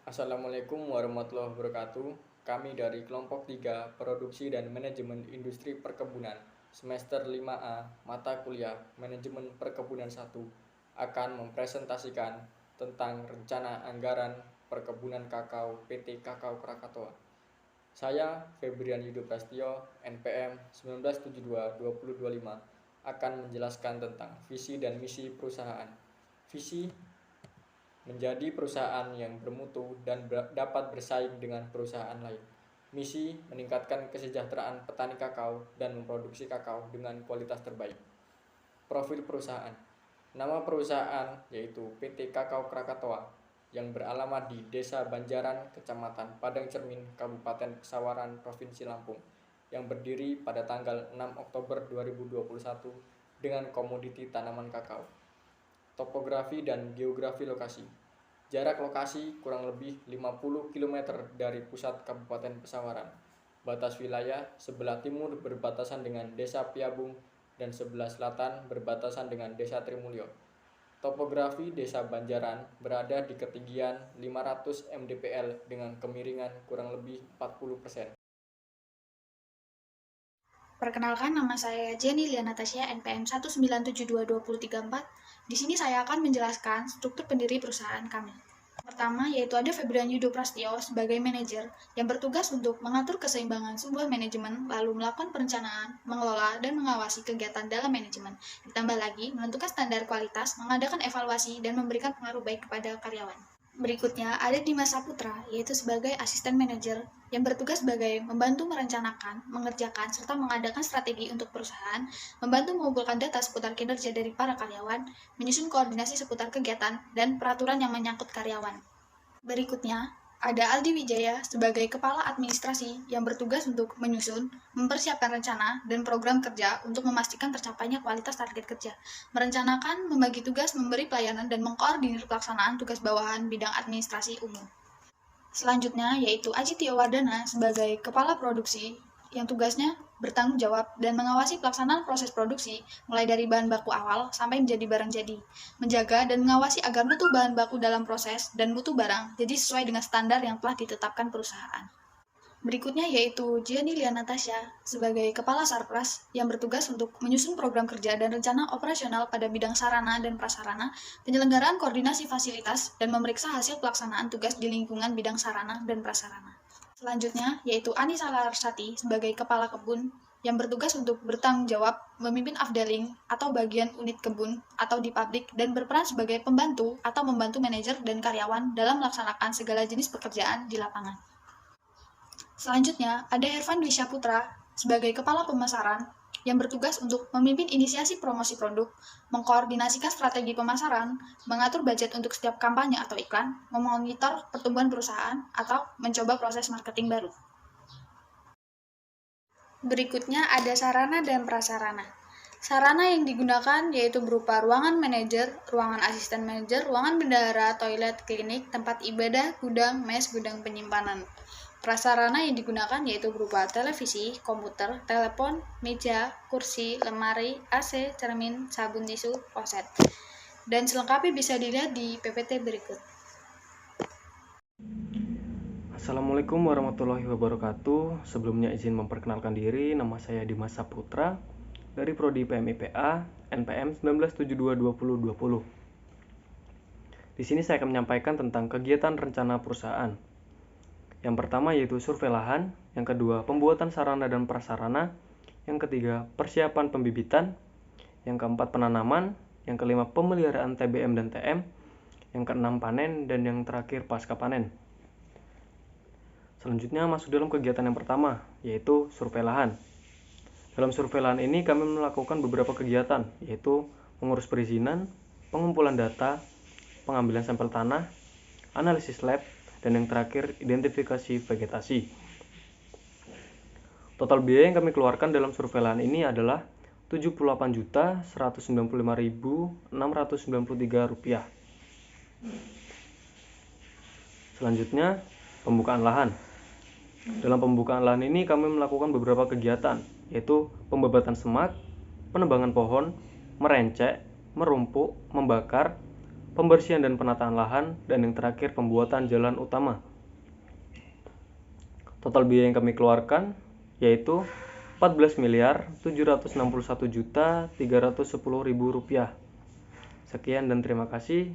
Assalamualaikum warahmatullahi wabarakatuh. Kami dari kelompok 3 Produksi dan Manajemen Industri Perkebunan semester 5A mata kuliah Manajemen Perkebunan 1 akan mempresentasikan tentang rencana anggaran perkebunan kakao PT Kakao Krakatau. Saya Febrian Yudo Prastio, NPM 1972-2025 akan menjelaskan tentang visi dan misi perusahaan. Visi menjadi perusahaan yang bermutu dan dapat bersaing dengan perusahaan lain. Misi meningkatkan kesejahteraan petani kakao dan memproduksi kakao dengan kualitas terbaik. Profil perusahaan. Nama perusahaan yaitu PT Kakao Krakatau yang beralamat di Desa Banjaran, Kecamatan Padang Cermin, Kabupaten Pesawaran, Provinsi Lampung, yang berdiri pada tanggal 6 Oktober 2021 dengan komoditi tanaman kakao. Topografi dan geografi lokasi. Jarak lokasi kurang lebih 50 km dari pusat Kabupaten Pesawaran. Batas wilayah sebelah timur berbatasan dengan Desa Piabung dan sebelah selatan berbatasan dengan Desa Trimulyo. Topografi Desa Banjaran berada di ketinggian 500 mdpl dengan kemiringan kurang lebih 40%. Perkenalkan, nama saya Jenny Liana Tasya, NPM 1972234. Di sini saya akan menjelaskan struktur pendiri perusahaan kami. Pertama, yaitu ada Febrian Yudo Prastio sebagai manajer yang bertugas untuk mengatur keseimbangan sebuah manajemen, lalu melakukan perencanaan, mengelola, dan mengawasi kegiatan dalam manajemen. Ditambah lagi, menentukan standar kualitas, mengadakan evaluasi, dan memberikan pengaruh baik kepada karyawan. Berikutnya ada Dimas Saputra, yaitu sebagai asisten manajer yang bertugas sebagai membantu merencanakan, mengerjakan, serta mengadakan strategi untuk perusahaan, membantu mengumpulkan data seputar kinerja dari para karyawan, menyusun koordinasi seputar kegiatan, dan peraturan yang menyangkut karyawan. Berikutnya, ada Aldi Wijaya sebagai kepala administrasi yang bertugas untuk menyusun, mempersiapkan rencana, dan program kerja untuk memastikan tercapainya kualitas target kerja, merencanakan, membagi tugas, memberi pelayanan, dan mengkoordinir pelaksanaan tugas bawahan bidang administrasi umum. Selanjutnya, yaitu Aji Tio Wardana sebagai kepala produksi yang tugasnya bertanggung jawab dan mengawasi pelaksanaan proses produksi mulai dari bahan baku awal sampai menjadi barang jadi, menjaga dan mengawasi agar mutu bahan baku dalam proses dan mutu barang jadi sesuai dengan standar yang telah ditetapkan perusahaan. Berikutnya yaitu Jenny Liana Tasya sebagai Kepala Sarpras yang bertugas untuk menyusun program kerja dan rencana operasional pada bidang sarana dan prasarana, penyelenggaraan koordinasi fasilitas, dan memeriksa hasil pelaksanaan tugas di lingkungan bidang sarana dan prasarana. Selanjutnya yaitu Anissa Larsati sebagai Kepala Kebun yang bertugas untuk bertanggung jawab memimpin afdeling atau bagian unit kebun atau di pabrik dan berperan sebagai pembantu atau membantu manajer dan karyawan dalam melaksanakan segala jenis pekerjaan di lapangan. Selanjutnya, ada Hervan Dwi Syaputra sebagai Kepala Pemasaran yang bertugas untuk memimpin inisiasi promosi produk, mengkoordinasikan strategi pemasaran, mengatur budget untuk setiap kampanye atau iklan, memonitor pertumbuhan perusahaan, atau mencoba proses marketing baru. Berikutnya ada sarana dan prasarana. Sarana yang digunakan yaitu berupa ruangan manajer, ruangan asisten manajer, ruangan bendahara, toilet, klinik, tempat ibadah, gudang, mes, gudang penyimpanan. Prasarana yang digunakan yaitu berupa televisi, komputer, telepon, meja, kursi, lemari, AC, cermin, sabun tisu, kloset. Dan selengkapnya bisa dilihat di PPT berikut. Assalamualaikum warahmatullahi wabarakatuh. Sebelumnya izin memperkenalkan diri, nama saya Dimas Saputra dari Prodi PMIPA NPM 1972-2020. Di sini saya akan menyampaikan tentang kegiatan rencana perusahaan. Yang pertama yaitu survei lahan, yang kedua pembuatan sarana dan prasarana, yang ketiga persiapan pembibitan, yang keempat penanaman, yang kelima pemeliharaan TBM dan TM, yang keenam panen, dan yang terakhir pasca panen. Selanjutnya masuk dalam kegiatan yang pertama, yaitu survei lahan. Dalam survei lahan ini kami melakukan beberapa kegiatan, yaitu mengurus perizinan, pengumpulan data, pengambilan sampel tanah, analisis lab, dan yang terakhir identifikasi vegetasi. Total biaya yang kami keluarkan dalam survei lahan ini adalah Rp78.195.693. Selanjutnya, pembukaan lahan. Dalam pembukaan lahan ini kami melakukan beberapa kegiatan, yaitu pembabatan semak, penebangan pohon, merencek, merumpuk, membakar, pembersihan dan penataan lahan, dan yang terakhir pembuatan jalan utama. Total biaya yang kami keluarkan yaitu Rp14.761.310.000. Sekian dan terima kasih.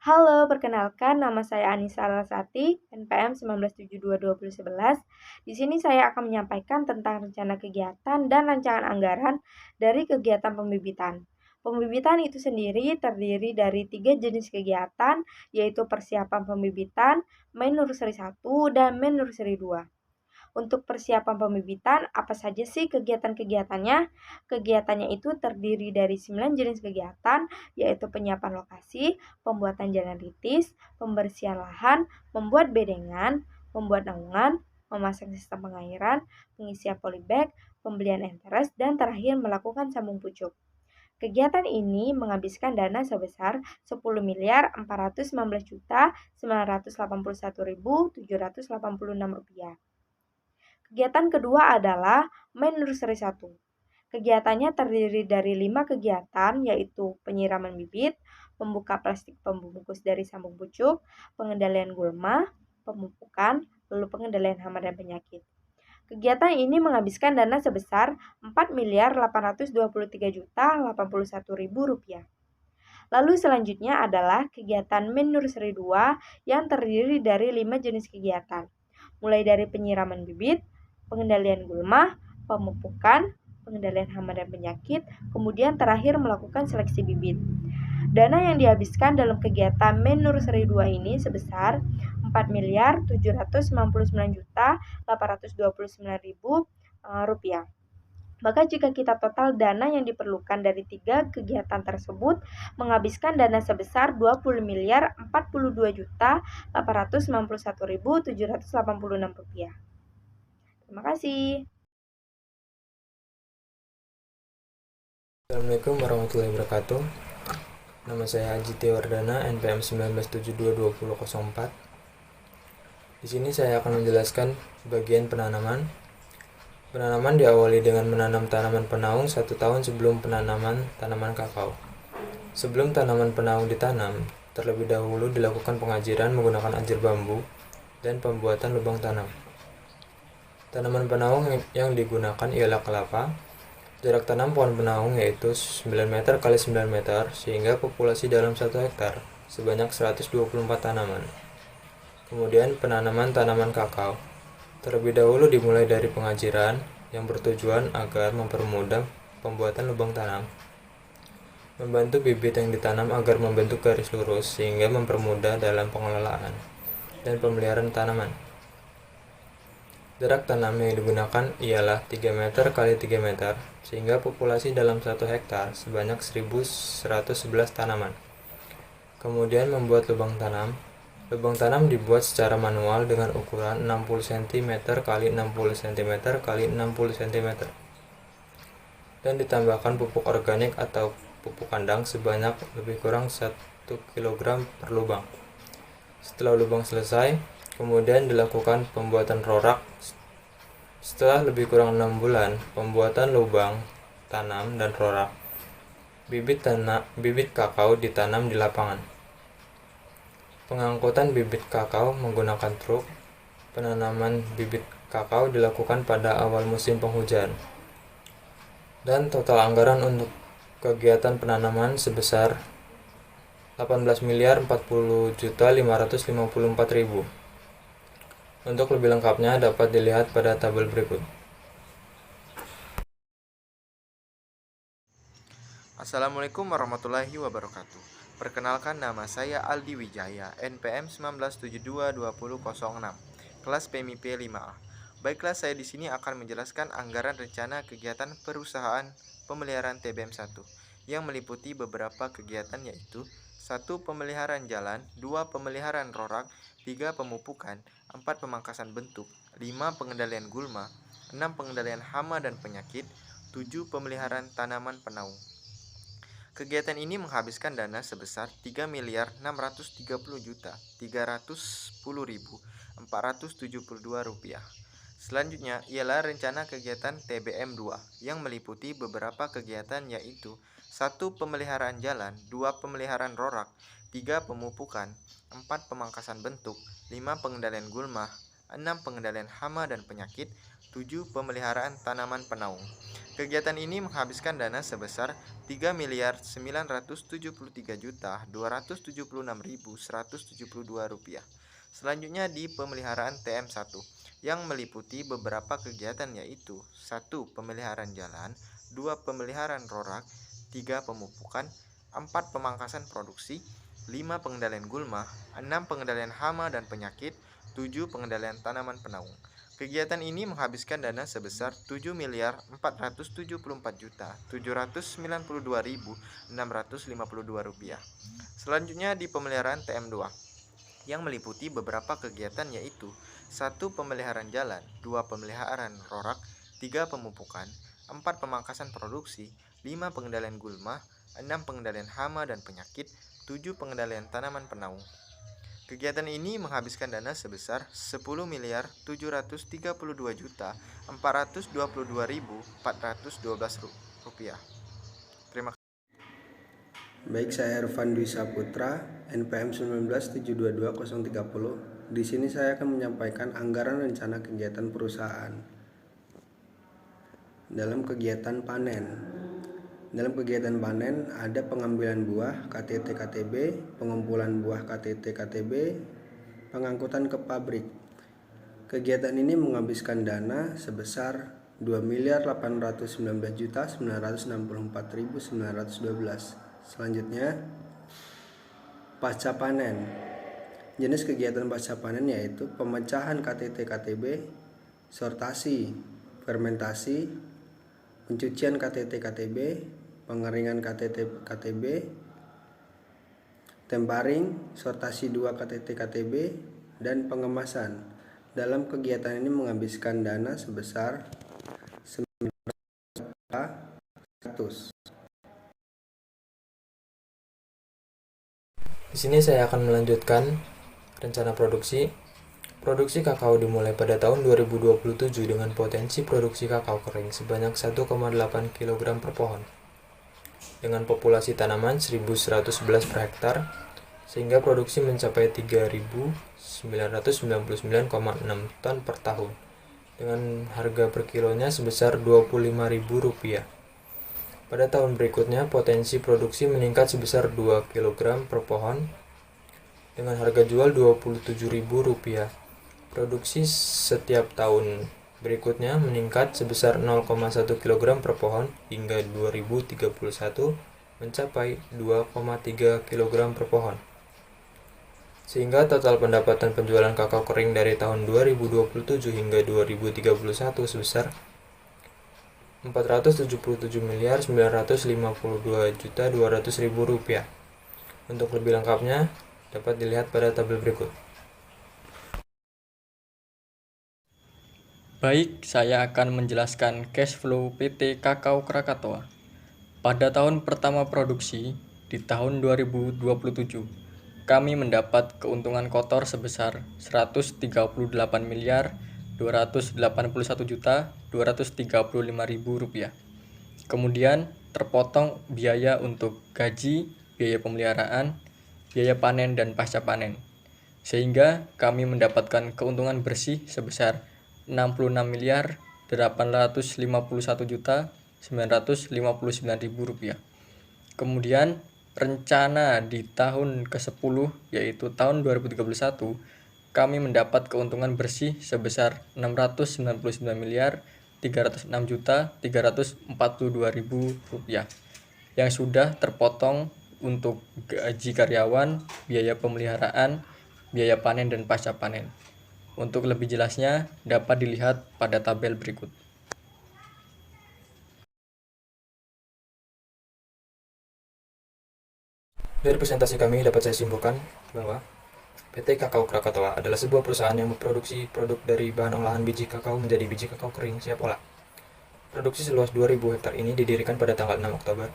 Halo, perkenalkan nama saya Anissa Alasati, NPM 19722011. Di sini saya akan menyampaikan tentang rencana kegiatan dan rancangan anggaran dari kegiatan pembibitan. Pembibitan itu sendiri terdiri dari 3 jenis kegiatan, yaitu persiapan pembibitan, main nursery 1, dan main nursery 2. Untuk persiapan pembibitan, apa saja sih kegiatan-kegiatannya? Kegiatannya itu terdiri dari 9 jenis kegiatan, yaitu penyiapan lokasi, pembuatan jalan ritis, pembersihan lahan, membuat bedengan, membuat naungan, memasang sistem pengairan, pengisian polybag, pembelian enteres, dan terakhir melakukan sambung pucuk. Kegiatan ini menghabiskan dana sebesar Rp10.419.981.786. Kegiatan kedua adalah main nursery 1. Kegiatannya terdiri dari 5 kegiatan, yaitu penyiraman bibit, membuka plastik pembungkus dari sambung pucuk, pengendalian gulma, pemupukan, lalu pengendalian hama dan penyakit. Kegiatan ini menghabiskan dana sebesar Rp4.823.081.000. Lalu selanjutnya adalah kegiatan main nursery 2 yang terdiri dari 5 jenis kegiatan, mulai dari penyiraman bibit, pengendalian gulma, pemupukan, pengendalian hama dan penyakit, kemudian terakhir melakukan seleksi bibit. Dana yang dihabiskan dalam kegiatan main nursery 2 ini sebesar Rp4.799.829.000. Maka jika kita total dana yang diperlukan dari 3 kegiatan tersebut menghabiskan dana sebesar Rp20.042.891.786. Terima kasih. Assalamualaikum warahmatullahi wabarakatuh. Nama saya Haji Tiwardana, NPM 19722004. Di sini saya akan menjelaskan bagian penanaman. Penanaman diawali dengan menanam tanaman penaung 1 tahun sebelum penanaman tanaman kakao. Sebelum tanaman penaung ditanam, terlebih dahulu dilakukan pengajiran menggunakan ajir bambu dan pembuatan lubang tanam. Tanaman penaung yang digunakan ialah kelapa. Jarak tanam pohon penaung yaitu 9 meter x 9 meter sehingga populasi dalam 1 hektar sebanyak 124 tanaman. Kemudian penanaman tanaman kakao. Terlebih dahulu dimulai dari pengajiran yang bertujuan agar mempermudah pembuatan lubang tanam, membantu bibit yang ditanam agar membentuk garis lurus sehingga mempermudah dalam pengelolaan dan pemeliharaan tanaman. Jarak tanam yang digunakan ialah 3 meter x 3 meter sehingga populasi dalam 1 hektar sebanyak 1111 tanaman. Kemudian membuat lubang tanam. Lubang tanam dibuat secara manual dengan ukuran 60 cm x 60 cm x 60 cm dan ditambahkan pupuk organik atau pupuk kandang sebanyak lebih kurang 1 kg per lubang. Setelah lubang selesai, kemudian dilakukan pembuatan rorak. Setelah lebih kurang 6 bulan pembuatan lubang tanam dan rorak, bibit kakao ditanam di lapangan. Pengangkutan bibit kakao menggunakan truk. Penanaman bibit kakao dilakukan pada awal musim penghujan. Dan total anggaran untuk kegiatan penanaman sebesar Rp18.040.554.000. Untuk lebih lengkapnya dapat dilihat pada tabel berikut. Assalamualaikum warahmatullahi wabarakatuh. Perkenalkan, nama saya Aldi Wijaya, NPM 19722006, kelas PMIP 5A. Baiklah, saya di sini akan menjelaskan anggaran rencana kegiatan perusahaan pemeliharaan TBM 1 yang meliputi beberapa kegiatan yaitu 1. Pemeliharaan jalan, 2. Pemeliharaan rorak, 3. Pemupukan, 4. Pemangkasan bentuk, 5. Pengendalian gulma, 6. Pengendalian hama dan penyakit, 7. Pemeliharaan tanaman penaung. Kegiatan ini menghabiskan dana sebesar Rp3.630.310.472. Selanjutnya ialah rencana kegiatan TBM 2 yang meliputi beberapa kegiatan yaitu 1. Pemeliharaan jalan, 2. Pemeliharaan rorak, 3. Pemupukan, 4. Pemangkasan bentuk, 5. Pengendalian gulma, 6. Pengendalian hama dan penyakit, 7. Pemeliharaan tanaman penaung. Kegiatan ini menghabiskan dana sebesar Rp3.973.276.172 Selanjutnya di pemeliharaan TM1 yang meliputi beberapa kegiatan yaitu 1. Pemeliharaan jalan, 2. Pemeliharaan rorak, 3. Pemupukan, 4. Pemangkasan produksi, 5. Pengendalian gulma, 6. Pengendalian hama dan penyakit, 7. Pengendalian tanaman penaung. Kegiatan ini menghabiskan dana sebesar Rp7.474.792.652. Selanjutnya di pemeliharaan TM2 yang meliputi beberapa kegiatan yaitu 1. Pemeliharaan jalan, 2. Pemeliharaan rorak, 3. Pemupukan, 4. Pemangkasan produksi, 5. Pengendalian gulma, 6. Pengendalian hama dan penyakit, 7. Pengendalian tanaman penaung. Kegiatan ini menghabiskan dana sebesar Rp10.732.422.412. Terima kasih. Baik, saya Irfan Dwi Saputra, NPM 19722.030. Di sini saya akan menyampaikan anggaran rencana kegiatan perusahaan. Dalam kegiatan panen. Dalam kegiatan panen ada pengambilan buah KTT/KTB, pengumpulan buah KTT/KTB, pengangkutan ke pabrik. Kegiatan ini menghabiskan dana sebesar Rp2.819.964.912. Selanjutnya, pasca panen. Jenis kegiatan pasca panen yaitu pemecahan KTT/KTB, sortasi, fermentasi, pencucian KTT/KTB, pengeringan KTT/KTB, temparing, sortasi 2 KTT/KTB, dan pengemasan. Dalam kegiatan ini menghabiskan dana sebesar Rp900. Di sini saya akan melanjutkan rencana produksi. Produksi kakao dimulai pada tahun 2027 dengan potensi produksi kakao kering sebanyak 1,8 kg per pohon, dengan populasi tanaman 1.111 per hektar, sehingga produksi mencapai 3.999,6 ton per tahun, dengan harga per kilonya sebesar Rp25.000. Pada tahun berikutnya, potensi produksi meningkat sebesar 2 kg per pohon, dengan harga jual Rp27.000. Produksi setiap tahun berikutnya meningkat sebesar 0,1 kg per pohon hingga 2031 mencapai 2,3 kg per pohon. Sehingga total pendapatan penjualan kakao kering dari tahun 2027 hingga 2031 sebesar Rp477.952.200.000. Untuk lebih lengkapnya dapat dilihat pada tabel berikut. Baik, saya akan menjelaskan cash flow PT Kakao Krakatoa. Pada tahun pertama produksi, di tahun 2027, kami mendapat keuntungan kotor sebesar Rp138.281.235.000. Kemudian terpotong biaya untuk gaji, biaya pemeliharaan, biaya panen dan pasca panen. Sehingga kami mendapatkan keuntungan bersih sebesar Rp66.851.959.000. Kemudian rencana di tahun ke-10 yaitu tahun 2031 kami mendapat keuntungan bersih sebesar Rp699.306.342.000 yang sudah terpotong untuk gaji karyawan, biaya pemeliharaan, biaya panen dan pasca panen. Untuk lebih jelasnya dapat dilihat pada tabel berikut. Dari presentasi kami dapat saya simpulkan bahwa PT Kakao Krakatoa adalah sebuah perusahaan yang memproduksi produk dari bahan olahan biji kakao menjadi biji kakao kering siap olah. Produksi seluas 2.000 hektar ini didirikan pada tanggal 6 Oktober.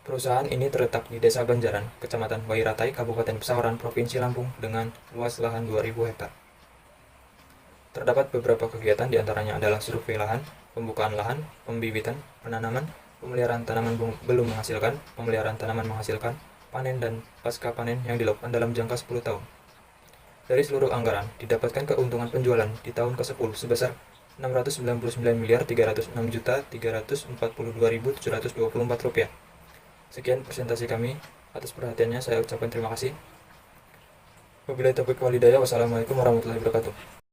Perusahaan ini terletak di Desa Banjaran, Kecamatan Wairatai, Kabupaten Pesawaran, Provinsi Lampung dengan luas lahan 2.000 hektar. Terdapat beberapa kegiatan, diantaranya adalah survei lahan, pembukaan lahan, pembibitan, penanaman, pemeliharaan tanaman belum menghasilkan, pemeliharaan tanaman menghasilkan, panen dan pasca panen yang dilakukan dalam jangka 10 tahun. Dari seluruh anggaran, didapatkan keuntungan penjualan di tahun ke-10 sebesar Rp699.342.724. Sekian presentasi kami. Atas perhatiannya saya ucapkan terima kasih. Wabillahi taufiq wal hidayah. Wassalamualaikum warahmatullahi wabarakatuh.